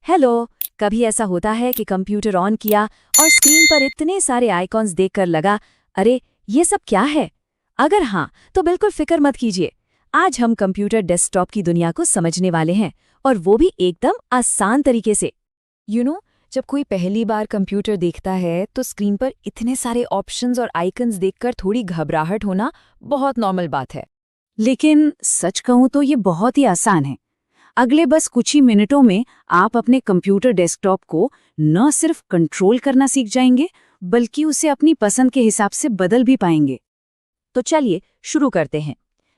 Hello. कभी ऐसा होता है कि कंप्यूटर ऑन किया और स्क्रीन पर इतने सारे आइकॉन्स देखकर लगा, अरे ये सब क्या है? अगर हाँ, तो बिल्कुल फिक्र मत कीजिए। आज हम कंप्यूटर डेस्कटॉप की दुनिया को समझने वाले हैं, और वो भी एकदम आसान तरीके से। जब कोई पहली बार कंप्यूटर देखता है तो स्क्रीन पर इतने सारे ऑप्शंस और आइकन्स देखकर थोड़ी घबराहट होना बहुत नॉर्मल बात है। लेकिन सच कहूं तो ये बहुत ही आसान है। अगले बस कुछ ही मिनटों में आप अपने कंप्यूटर डेस्कटॉप को न सिर्फ कंट्रोल करना सीख जाएंगे, बल्कि उसे अपनी पसंद के हिसाब से बदल भी पाएंगे। तो चलिए शुरू करते हैं।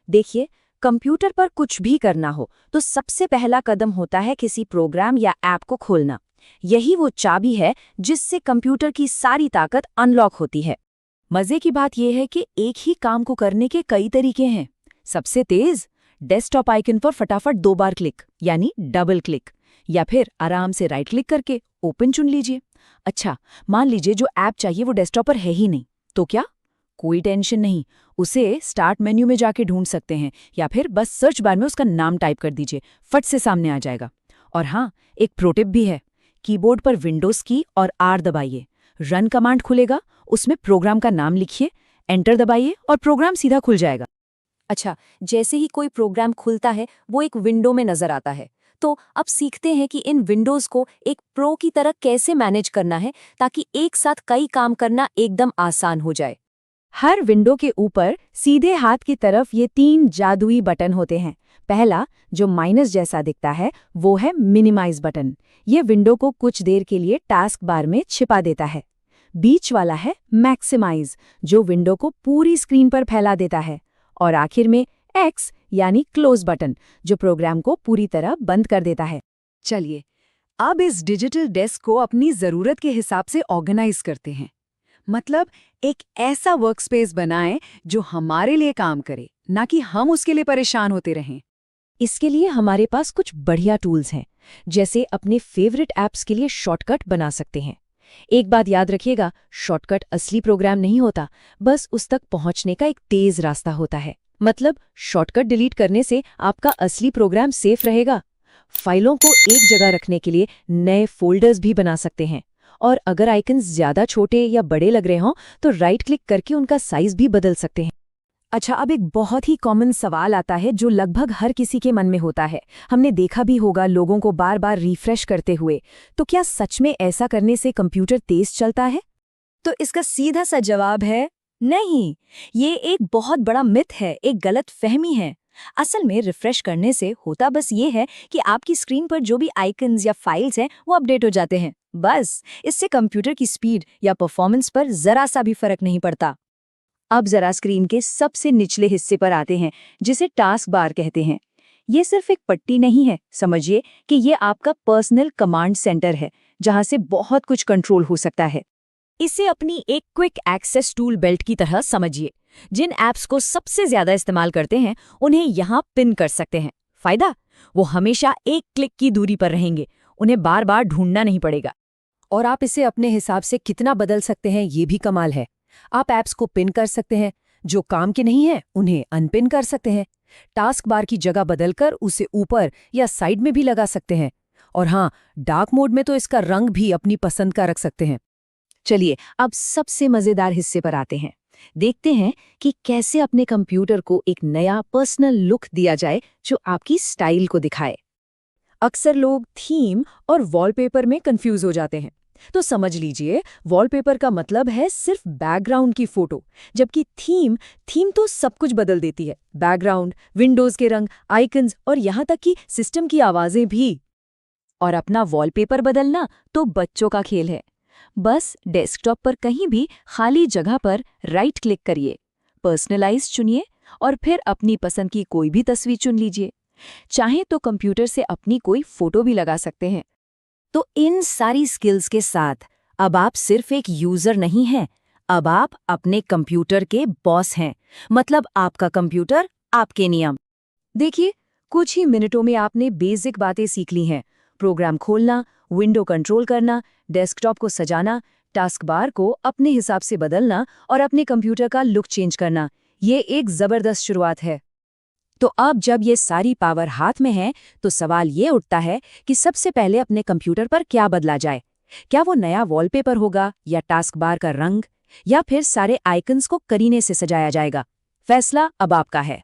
देखिए, कंप्यूटर पर कुछ भी करना हो तो सबसे पहला कदम होता है किसी प्रोग्राम या ऐप को खोलना। यही वो चाबी है जिससे कंप्यूटर की सारी ताकत अनलॉक होती है। मजे की बात यह है कि एक ही काम को करने के कई तरीके हैं। सबसे तेज, डेस्कटॉप आइकन पर फटाफट 2 बार क्लिक यानी डबल क्लिक, या फिर आराम से राइट क्लिक करके ओपन चुन लीजिए। अच्छा, मान लीजिए जो ऐप चाहिए वो डेस्कटॉप पर है ही नहीं, तो क्या? कोई टेंशन नहीं, उसे स्टार्ट मेन्यू में जाके ढूंढ सकते हैं, या फिर बस सर्च बार में उसका नाम टाइप कर दीजिए, फट से सामने आ जाएगा। और हाँ, एक प्रो टिप भी है। कीबोर्ड पर विंडोज की और आर दबाइए, रन कमांड खुलेगा, उसमें प्रोग्राम का नाम लिखिए, एंटर दबाइए और प्रोग्राम सीधा खुल जाएगा। अच्छा, जैसे ही कोई प्रोग्राम खुलता है वो एक विंडो में नजर आता है। तो अब सीखते हैं कि इन विंडोज को एक प्रो की तरह कैसे मैनेज करना है, ताकि एक साथ कई काम करना एकदम आसान हो जाए। हर विंडो के ऊपर सीधे हाथ की तरफ ये 3 जादुई बटन होते हैं। पहला, जो माइनस जैसा दिखता है, वो है मिनिमाइज बटन। ये विंडो को कुछ देर के लिए टास्क बार में छिपा देता है। बीच वाला है मैक्सिमाइज, जो विंडो को पूरी स्क्रीन पर फैला देता है। और आखिर में एक्स यानी क्लोज बटन, जो प्रोग्राम को पूरी तरह बंद कर देता है। चलिए, अब इस डिजिटल डेस्क को अपनी जरूरत के हिसाब से ऑर्गेनाइज करते हैं। मतलब एक ऐसा वर्कस्पेस बनाएं जो हमारे लिए काम करे, ना कि हम उसके लिए परेशान होते रहें। इसके लिए हमारे पास कुछ बढ़िया टूल्स हैं, जैसे अपने फेवरेट ऐप्स के लिए शॉर्टकट बना सकते हैं। एक बात याद रखिएगा, शॉर्टकट असली प्रोग्राम नहीं होता, बस उस तक पहुंचने का एक तेज रास्ता होता है। मतलब शॉर्टकट डिलीट करने से आपका असली प्रोग्राम सेफ रहेगा। फाइलों को एक जगह रखने के लिए नए फोल्डर्स भी बना सकते हैं। और अगर आइकन्स ज्यादा छोटे या बड़े लग रहे हों तो राइट क्लिक करके उनका साइज भी बदल सकते हैं। अच्छा, अब एक बहुत ही कॉमन सवाल आता है जो लगभग हर किसी के मन में होता है। हमने देखा भी होगा लोगों को बार बार रिफ्रेश करते हुए। तो क्या सच में ऐसा करने से कंप्यूटर तेज चलता है? तो इसका सीधा सा जवाब है नहीं। ये एक बहुत बड़ा मिथ है, एक गलत फहमी है। असल में रिफ्रेश करने से होता बस ये है कि आपकी स्क्रीन पर जो भी आइकन्स या फाइल्स हैं वो अपडेट हो जाते हैं। बस, इससे कंप्यूटर की स्पीड या परफॉर्मेंस पर जरा सा भी फर्क नहीं पड़ता। अब जरा स्क्रीन के सबसे निचले हिस्से पर आते हैं, जिसे टास्क बार कहते हैं। ये सिर्फ एक पट्टी नहीं है, समझिए कि ये आपका पर्सनल कमांड सेंटर है, जहां से बहुत कुछ कंट्रोल हो सकता है। इसे अपनी एक क्विक एक्सेस टूल बेल्ट की तरह समझिए। जिन ऐप्स को सबसे ज्यादा इस्तेमाल करते हैं उन्हें यहाँ पिन कर सकते हैं। फायदा, वो हमेशा एक क्लिक की दूरी पर रहेंगे, उन्हें बार बार ढूंढना नहीं पड़ेगा। और आप इसे अपने हिसाब से कितना बदल सकते हैं, ये भी कमाल है। आप ऐप्स को पिन कर सकते हैं, जो काम के नहीं है उन्हें अनपिन कर सकते हैं। टास्क बार की जगह बदलकर उसे ऊपर या साइड में भी लगा सकते हैं। और हाँ, डार्क मोड में तो इसका रंग भी अपनी पसंद का रख सकते हैं। चलिए, अब सबसे मजेदार हिस्से पर आते हैं। देखते हैं कि कैसे अपने कंप्यूटर को एक नया पर्सनल लुक दिया जाए जो आपकी स्टाइल को दिखाए। अक्सर लोग थीम और वॉलपेपर में कंफ्यूज हो जाते हैं। तो समझ लीजिए, वॉलपेपर का मतलब है सिर्फ बैकग्राउंड की फोटो, जबकि थीम तो सब कुछ बदल देती है। बैकग्राउंड, विंडोज के रंग, आइकन्स और यहाँ तक कि सिस्टम की आवाजें भी। और अपना वॉलपेपर बदलना तो बच्चों का खेल है। बस डेस्कटॉप पर कहीं भी खाली जगह पर राइट क्लिक करिए, पर्सनलाइज चुनिए और फिर अपनी पसंद की कोई भी तस्वीर चुन लीजिए। चाहे तो कंप्यूटर से अपनी कोई फोटो भी लगा सकते हैं। तो इन सारी स्किल्स के साथ अब आप सिर्फ एक यूजर नहीं हैं, अब आप अपने कंप्यूटर के बॉस हैं। मतलब आपका कंप्यूटर, आपके नियम। देखिए, कुछ ही मिनटों में आपने बेसिक बातें सीख ली हैं। प्रोग्राम खोलना, विंडो कंट्रोल करना, डेस्कटॉप को सजाना, टास्क बार को अपने हिसाब से बदलना और अपने कंप्यूटर का लुक चेंज करना। ये एक जबरदस्त शुरुआत है। तो अब जब ये सारी पावर हाथ में है तो सवाल ये उठता है कि सबसे पहले अपने कंप्यूटर पर क्या बदला जाए। क्या वो नया वॉलपेपर होगा, या टास्क बार का रंग, या फिर सारे आइकन्स को करीने से सजाया जाएगा? फैसला अब आपका है।